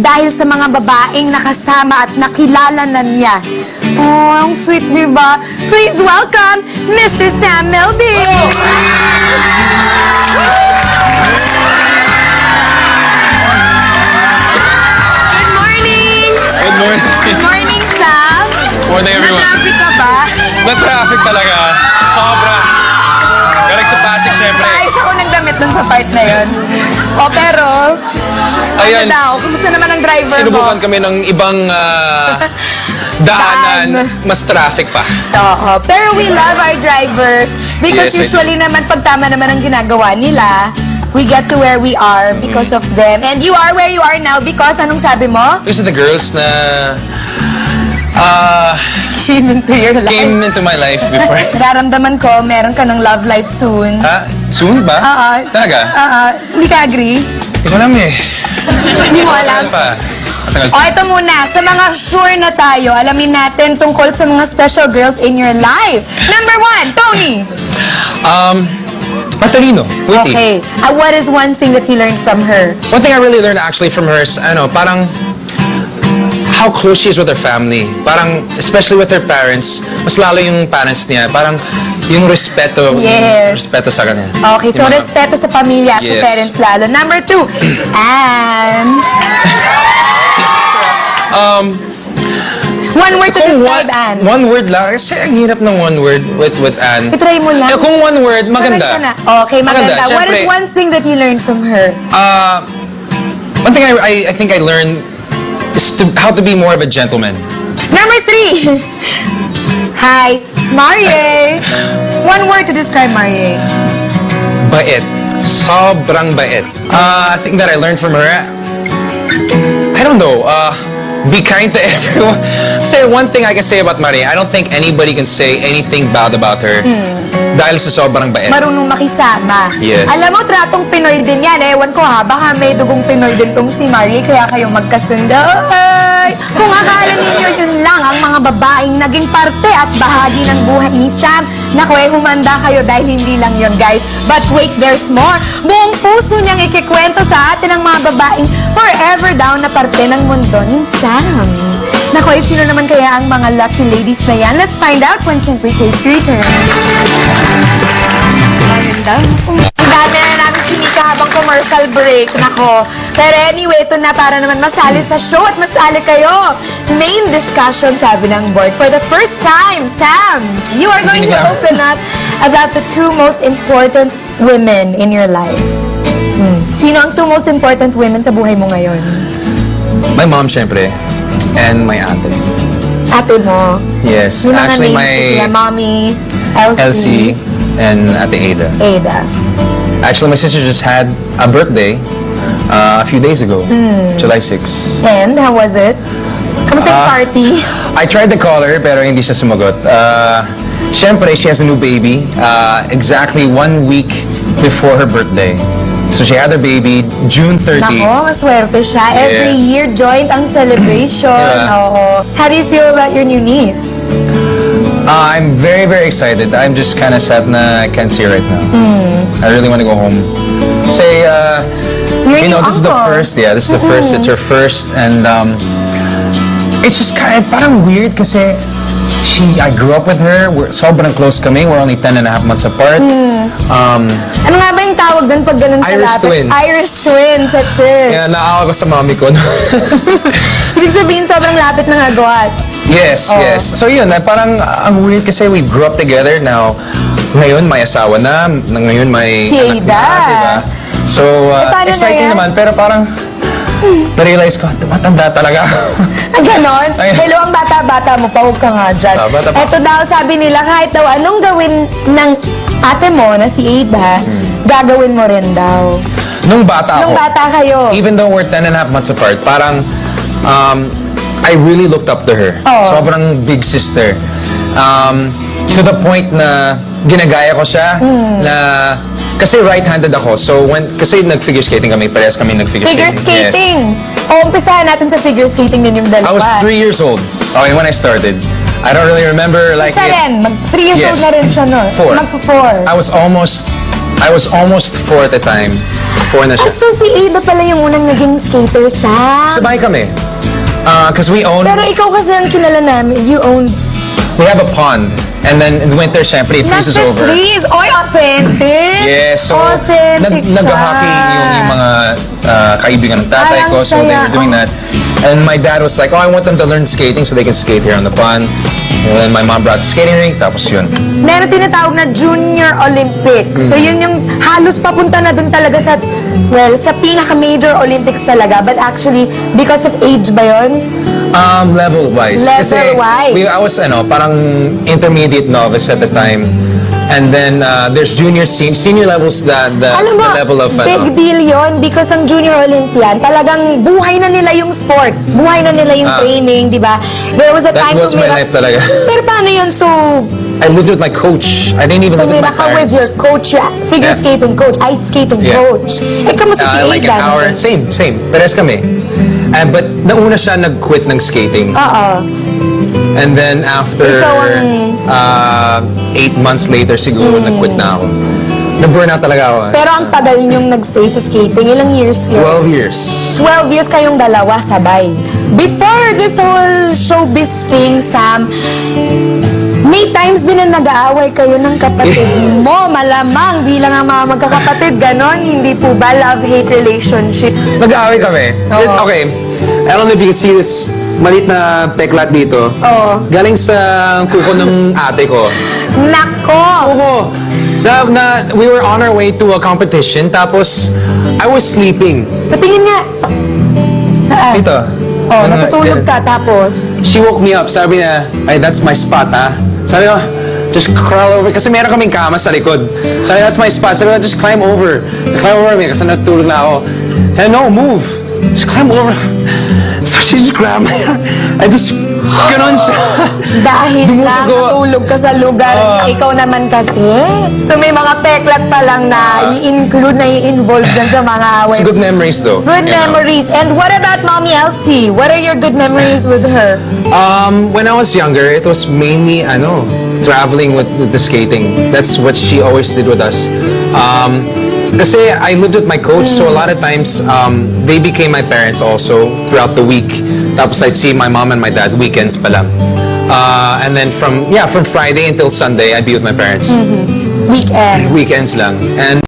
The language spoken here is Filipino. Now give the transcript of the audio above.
dahil sa mga babaeng nakasama at nakilala na niya. Oh, ang sweet, di ba? Please welcome Mr. Sam Melby! Good morning! Good morning. Good morning, Sam! Morning, everyone. Na-traffic ka ba? Na-traffic talaga. Sobra. Galing sa Pasig, syempre. Ayos ako nagdamit dun sa part na yun. O, pero, Ayan. ano daw? Kumusta naman ang driver Sinubukan mo? kami ng ibang daanan. Daan. Mas traffic pa. Oo. Pero we love our drivers because Yes, I usually naman pag tama naman ang ginagawa nila, we get to where we are because of them. And you are where you are now because anong sabi mo? Those are the girls na Came into your life. came into my life before. Nararamdaman ko, meron ka ng love life soon. Ha? Soon ba? Oo. Talaga? Hindi ka agree? Hindi ko alam eh. Hindi mo alam? Matagal pa. Matagal O, ito muna. Sa mga sure na tayo, alamin natin tungkol sa mga special girls in your life. Number 1, Tony. Matalino. Witty. Okay. What is one thing that you learned from her? One thing I really learned actually from her is, parang how close she is with her family. Parang, especially with her parents, mas lalo yung parents niya. Parang, yung respeto. Yes. Yung respeto sa kanya. Okay, so Yung mga- respeto sa pamilya at sa Yes. parents lalo. Number 2, Anne. One word to describe Anne. One word lang. Kasi ang hirap ng one word with Anne. I-try mo lang. Eh, kung one word, Sabi maganda. ko na. Okay, maganda. What is syempre. one thing that you learned from her? One thing I think I learned is how to be more of a gentleman. Number 3, hi, Marie. One word to describe Marie. Bait. Sobrang bait. I think that I learned from her, I don't know, be kind to everyone. Say one thing I can say about Marie, I don't think anybody can say anything bad about her dahil sa sobrang bait. Marunong makisama. Yes. Alam mo, tratong Pinoy din yan. Ewan ko ha, baka may dugong Pinoy din tong si Marie, kaya kayo magkasundo. Ay! Kung akala ninyo yun lang ang mga babaeng naging parte at bahagi ng buhay ni Sam, naku, humanda kayo dahil hindi lang yun, guys. But wait, there's more. Buong puso niyang ikikwento sa atin ang mga babaeng forever down na parte ng mundo ni Sam. Naku, sino naman kaya ang mga lucky ladies na yan? Let's find out when Simply Case returns. Maganda. Ang dami na namin chinika habang commercial break. Nako. Pero anyway, ito na para naman masali sa show at masali kayo. Main discussion, sabi ng board. For the first time, Sam, you are going to open up about the 2 most important women in your life. Sino ang 2 most important women sa buhay mo ngayon? My mom, syempre, and my ate. Ate mo. Yes, Yung mga actually names ko sila, Mommy, Elsie, Elsie and Ate Ada. Ada. Actually, my sister just had a birthday a few days ago, July 6. And, how was it? Kamusta yung party? I tried to call her pero hindi siya sumagot. Siyempre, she has a new baby exactly 1 week before her birthday. So she had her baby June 30. Nako, maswerte siya. Every Yes. year, joint ang celebration. Diba? Oo. How do you feel about your new niece? I'm very, very excited. I'm just kind of sad na I can't see her right now. I really want to go home. Say, You're you know, new this is the uncle. first. Yeah, this is the first. It's her first, and it's just kind of parang weird kasi I grew up with her. We're sobrang close kami. We're only 10.5 months apart. Ano nga ba yung tawag doon pag ganun Irish kalapit? twins. Irish twins, that's it. Kaya naawa ko sa mami ko. Ibig sabihin, sobrang lapit ng agwat. Yes, Oh. yes. So yun, parang ang weird kasi we grew up together now. Ngayon may asawa na, ngayon may Si anak na, Ada. diba? So, paano na exciting yan? naman, pero parang na-realize ko, tumatanda talaga. Ah, ganon? Ay. Hello, ang bata-bata mo pa, huwag ka nga dyan. Bata pa. Ito daw, sabi nila, kahit daw anong gawin ng ate mo na si Ada, gagawin mo rin daw. Nung bata ako, Nung bata kayo. even though we're 10.5 months apart, parang I really looked up to her. Oh. Sobrang big sister. To the point na ginagaya ko siya na kasi right-handed ako. So kasi nag-figure skating kami, parehas kami nag-figure Figure skating. Yes. skating. O, umpisahan natin sa figure skating din yung dalawa. I was 3 years old. Okay, when I started. I don't really remember like Siya rin, 3 years Yes. old na rin siya, no? 4. Magpo-4. I was almost 4 at the time. 4 na siya. So si Ada pala yung unang naging skater sa... Sabay kami. Because we own, Pero ikaw kasi ang kilala namin, you own... we have a pond. And then in winter, syempre, it freezes over. Freeze! Oy, authentic! Yes, so authentic nag-hockey yung mga kaibigan ng tatay ko, Parang so they saya, were doing that. And my dad was like, oh, I want them to learn skating so they can skate here on the pond. And then my mom brought the skating rink, tapos yun. Meron tinatawag na Junior Olympics. So yun yung halos papunta na dun talaga sa, well, sa pinaka-major Olympics talaga. But actually, because of age ba yun? Level-wise. Kasi Level-wise. I was, parang intermediate novice at the time. And then there's senior levels, the Alam mo, level of, big deal yon because ang Junior Olympian, talagang buhay na nila yung sport. Buhay na nila yung training, di ba? There was a That time was my life talaga. Pero paano yun? So, I lived with my coach. I didn't even live with my tumira ka with parents. your coach, figure Yeah. skating coach, ice skating Yeah. coach. Eh, kamusta si Like an Aidan? hour. Same. Pares kami. But nauna siya nag-quit ng skating. Oo. And then after Ikaw ang- 8 months later siguro nag-quit na ako. Na-burnout talaga ako. Pero ang tagal niyong nagstay sa skating. Ilang years yun? 12 years. 12 years kayong dalawa sabay. Before this whole showbiz thing, Sam, may times din na nag-aaway kayo ng kapatid mo. Malamang bilang ang mga magkakapatid, ganon. Hindi po ba love-hate relationship? Nag-aaway kami. Oo. Okay. I don't know if you can see this malit na peklat dito. Oo. Galing sa kuko ng ate ko. Nako! Oo. We were on our way to a competition, tapos I was sleeping. Patingin nga. Saan? Dito. Oh, natutulog ka tapos. She woke me up. Sabi niya, ay, that's my spot, ha? Sabi ko, just crawl over. Kasi meron kaming kama sa likod. Sabi, that's my spot. Sabi ko, just climb over. Climb over me kasi natutulog na ako. Sabi, no, move. Just climb over. So she just grabbed me. I just, ganon siya. Dahil Di mo lang magawa. natulog ka sa lugar na ikaw naman kasi. So may mga peklat pa lang na i-include, na i-involve dyan sa mga away. It's good memories, though. Good you know. memories. And what about Mommy Elsie? What are your good memories with her? When I was younger, it was mainly, traveling with the skating. That's what she always did with us. Kasi I lived with my coach, so a lot of times, they became my parents also throughout the week. Tapos I'd see my mom and my dad weekends pala. And then from Friday until Sunday, I'd be with my parents. Weekend. Weekends lang. And